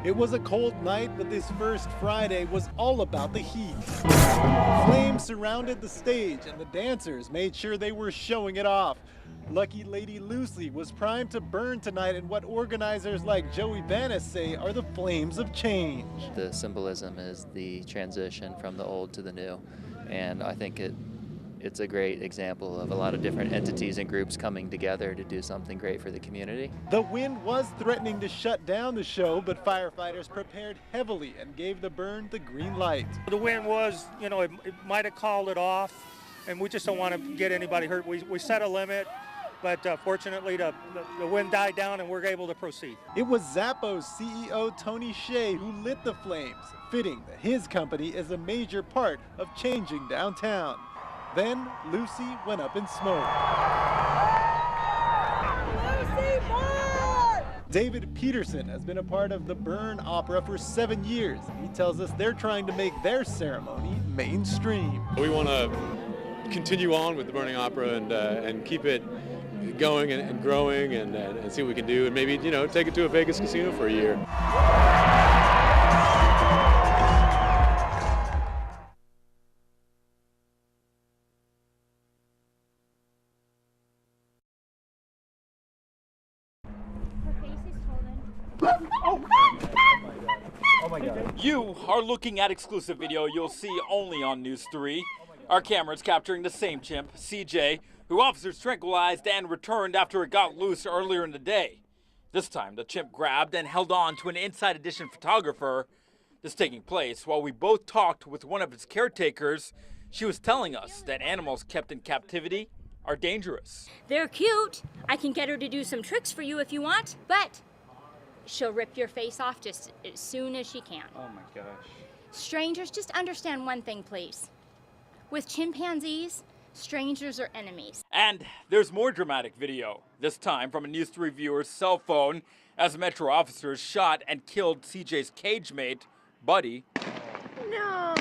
It was a cold night, but this first Friday was all about the heat. Flames surrounded the stage, and the dancers made sure they were showing it off. Lucky Lady Lucy was primed to burn tonight in what organizers like Joey Vanis say are the flames of change. The symbolism is the transition from the old to the new, and I think it's a great example of a lot of different entities and groups coming together to do something great for the community. The wind was threatening to shut down the show, but firefighters prepared heavily and gave the burn the green light. The wind was, it might have called it off, and we just don't want to get anybody hurt. We set a limit, but fortunately the wind died down and we're able to proceed. It was Zappos CEO Tony Shea who lit the flames, fitting that his company is a major part of changing downtown. Then Lucy went up in smoke. Lucy, burn! David Peterson has been a part of the Burn Opera for 7 years. He tells us they're trying to make their ceremony mainstream. We want to continue on with the Burning Opera and keep it going and growing and see what we can do, and maybe take it to a Vegas casino for a year. Oh my God. You are looking at exclusive video you'll see only on News 3. Our camera's capturing the same chimp, CJ, who officers tranquilized and returned after it got loose earlier in the day. This time, the chimp grabbed and held on to an Inside Edition photographer. This taking place while we both talked with one of its caretakers. She was telling us that animals kept in captivity are dangerous. They're cute. I can get her to do some tricks for you if you want, but she'll rip your face off just as soon as she can. Oh my gosh. Strangers, just understand one thing, please. With chimpanzees, strangers are enemies. And there's more dramatic video, this time from a News 3 viewer's cell phone, as Metro officers shot and killed CJ's cage mate, Buddy. No.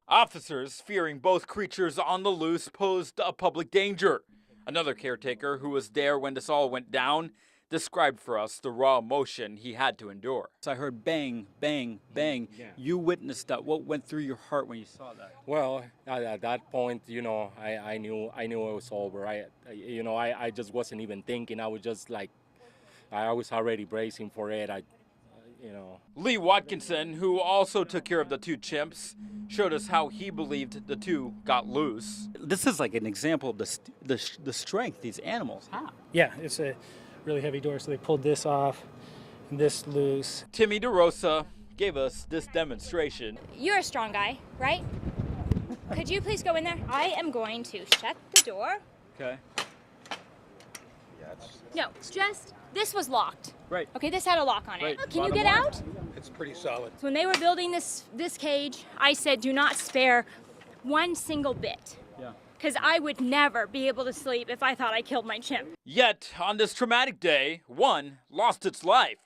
Officers, fearing both creatures on the loose, posed a public danger. Another caretaker who was there when this all went down described for us the raw emotion he had to endure. I heard bang, bang, bang. Yeah. You witnessed that. What went through your heart when you saw that? Well, at that point, I knew it was over. I just wasn't even thinking. I was just like, I was already bracing for it. Lee Watkinson, who also took care of the two chimps, showed us how he believed the two got loose. This is like an example of the strength these animals have. Yeah, it's a really heavy door, so they pulled this off and this loose. Timmy DeRosa gave us this demonstration. You're a strong guy, right? Could you please go in there? I am going to shut the door. Okay. No, this was locked. Right. Okay, this had a lock on it. Right. Can you get out? It's pretty solid. So when they were building this cage, I said, do not spare one single bit. Yeah. Because I would never be able to sleep if I thought I killed my chimp. Yet, on this traumatic day, one lost its life.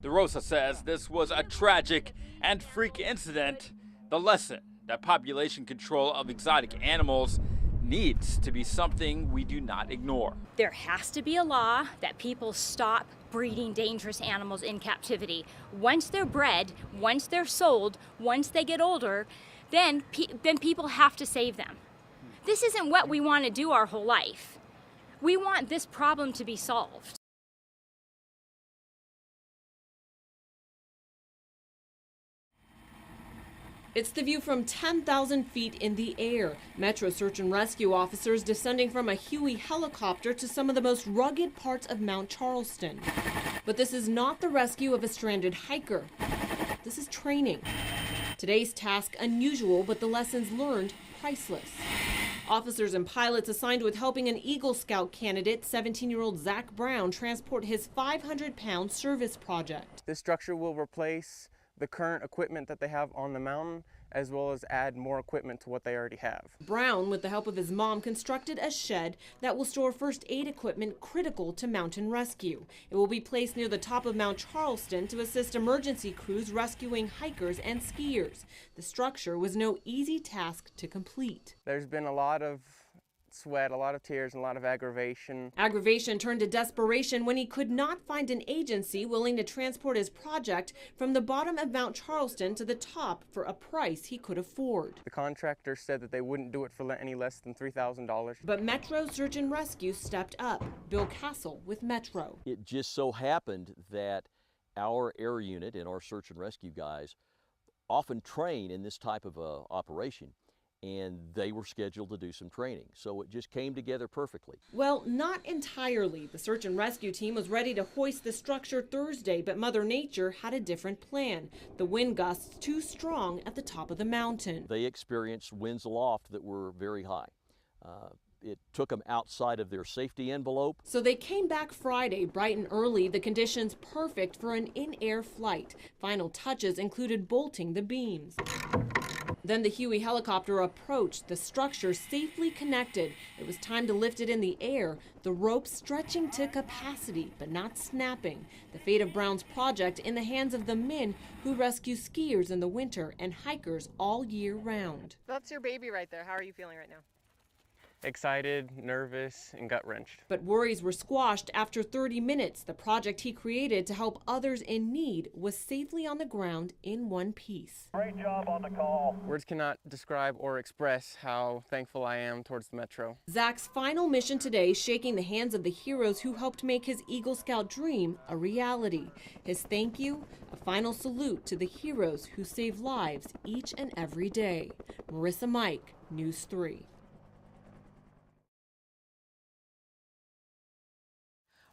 DeRosa says this was a tragic and freak incident. The lesson that population control of exotic animals needs to be something we do not ignore. There has to be a law that people stop breeding dangerous animals in captivity. Once they're bred, once they're sold, once they get older, then people have to save them. This isn't what we want to do our whole life. We want this problem to be solved. It's the view from 10,000 feet in the air. Metro search and rescue officers descending from a Huey helicopter to some of the most rugged parts of Mount Charleston. But this is not the rescue of a stranded hiker. This is training. Today's task unusual, but the lessons learned priceless. Officers and pilots assigned with helping an Eagle Scout candidate, 17-year-old Zach Brown, transport his 500-pound service project. This structure will replace the current equipment that they have on the mountain, as well as add more equipment to what they already have. Brown, with the help of his mom, constructed a shed that will store first aid equipment critical to mountain rescue. It will be placed near the top of Mount Charleston to assist emergency crews rescuing hikers and skiers. The structure was no easy task to complete. There's been a lot of sweat, a lot of tears, and a lot of aggravation. Aggravation turned to desperation when he could not find an agency willing to transport his project from the bottom of Mount Charleston to the top for a price he could afford. The contractor said that they wouldn't do it for any less than $3,000. But Metro Search and Rescue stepped up. Bill Castle with Metro. It just so happened that our air unit and our search and rescue guys often train in this type of operation, and they were scheduled to do some training. So it just came together perfectly. Well, not entirely. The search and rescue team was ready to hoist the structure Thursday, but Mother Nature had a different plan. The wind gusts too strong at the top of the mountain. They experienced winds aloft that were very high. It took them outside of their safety envelope. So they came back Friday bright and early, the conditions perfect for an in-air flight. Final touches included bolting the beams. Then the Huey helicopter approached, the structure safely connected. It was time to lift it in the air, the rope stretching to capacity, but not snapping. The fate of Brown's project in the hands of the men who rescue skiers in the winter and hikers all year round. That's your baby right there. How are you feeling right now? Excited, nervous, and gut-wrenched. But worries were squashed after 30 minutes. The project he created to help others in need was safely on the ground in one piece. Great job on the call. Words cannot describe or express how thankful I am towards the Metro. Zach's final mission today, shaking the hands of the heroes who helped make his Eagle Scout dream a reality. His thank you, a final salute to the heroes who save lives each and every day. Marissa Mike, News 3.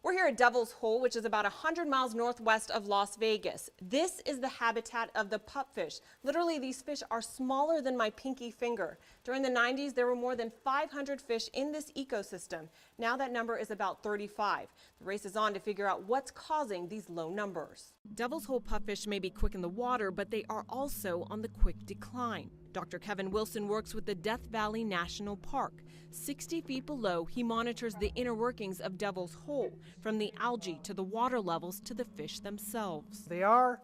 We're here at Devil's Hole, which is about 100 miles northwest of Las Vegas. This is the habitat of the pupfish. Literally, these fish are smaller than my pinky finger. During the 90s, there were more than 500 fish in this ecosystem. Now that number is about 35. The race is on to figure out what's causing these low numbers. Devil's Hole pupfish may be quick in the water, but they are also on the quick decline. Dr. Kevin Wilson works with the Death Valley National Park. 60 feet below, he monitors the inner workings of Devil's Hole, from the algae to the water levels to the fish themselves. They are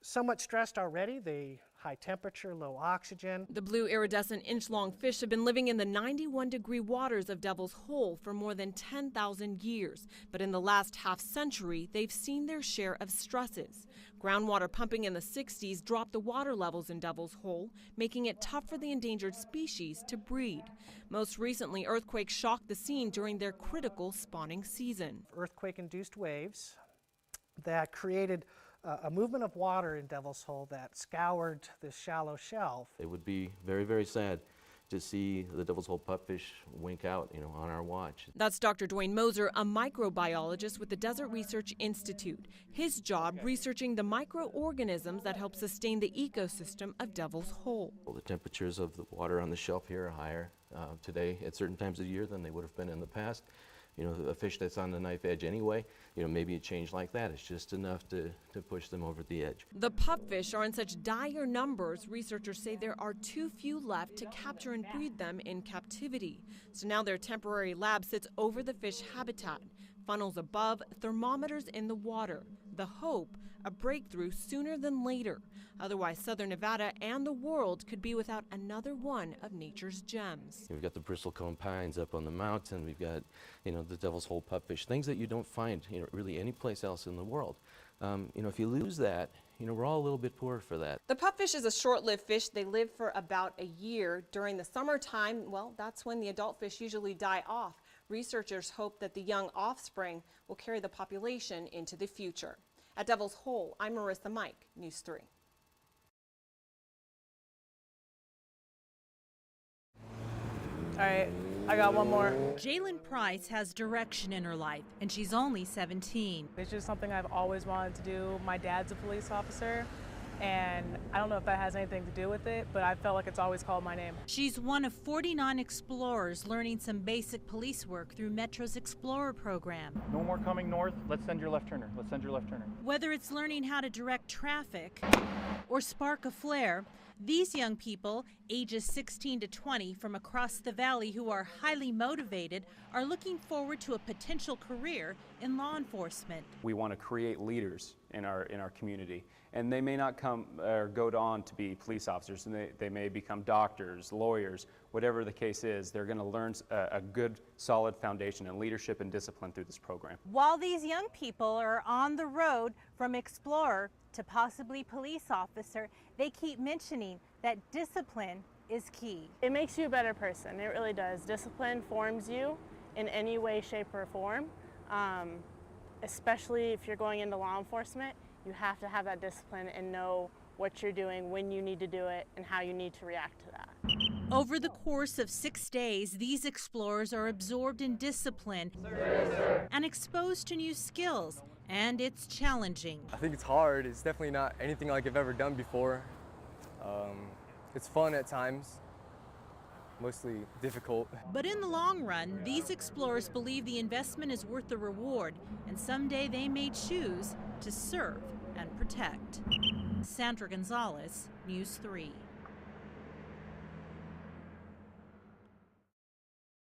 somewhat stressed already. They high temperature, low oxygen. The blue iridescent inch-long fish have been living in the 91-degree waters of Devil's Hole for more than 10,000 years. But in the last half-century, they've seen their share of stresses. Groundwater pumping in the 60s dropped the water levels in Devil's Hole, making it tough for the endangered species to breed. Most recently, earthquakes shocked the scene during their critical spawning season. Earthquake-induced waves that created a movement of water in Devil's Hole that scoured this shallow shelf. It would be very, very sad to see the Devil's Hole pupfish wink out, on our watch. That's Dr. Dwayne Moser, a microbiologist with the Desert Research Institute. His job researching the microorganisms that help sustain the ecosystem of Devil's Hole. Well, the temperatures of the water on the shelf here are higher today at certain times of year than they would have been in the past. A fish that's on the knife edge anyway, maybe a change like that is just enough to push them over the edge. The pupfish are in such dire numbers, researchers say there are too few left to capture and breed them in captivity. So now their temporary lab sits over the fish habitat. Funnels above, thermometers in the water. The hope, a breakthrough sooner than later. Otherwise, Southern Nevada and the world could be without another one of nature's gems. We've got the bristlecone pines up on the mountain. We've got, the Devil's Hole pupfish, things that you don't find, really any place else in the world. If you lose that, we're all a little bit poorer for that. The pupfish is a short-lived fish. They live for about a year. During the summertime, well, that's when the adult fish usually die off. Researchers hope that the young offspring will carry the population into the future. At Devil's Hole, I'm Marissa Mike, News 3. All right, I got one more. Jalen Price has direction in her life, and she's only 17. It's just something I've always wanted to do. My dad's a police officer, and I don't know if that has anything to do with it, but I felt like it's always called my name. She's one of 49 explorers learning some basic police work through Metro's Explorer program. No more coming north. Let's send your left turner. Let's send your left turner. Whether it's learning how to direct traffic or spark a flare, these young people, ages 16 to 20 from across the valley who are highly motivated, are looking forward to a potential career in law enforcement. We want to create leaders in our community, and they may not come or go on to be police officers, and they may become doctors, lawyers, whatever the case is, they're going to learn a good, solid foundation in leadership and discipline through this program. While these young people are on the road from explorer to possibly police officer, they keep mentioning that discipline is key. It makes you a better person, it really does. Discipline forms you in any way, shape, or form. Especially if you're going into law enforcement, you have to have that discipline and know what you're doing, when you need to do it, and how you need to react to that. Over the course of 6 days, these explorers are absorbed in discipline and exposed to new skills, and it's challenging. I think it's hard. It's definitely not anything like I've ever done before. It's fun at times, mostly difficult. But in the long run, these explorers believe the investment is worth the reward, and someday they may choose to serve and protect. Sandra Gonzalez, News 3.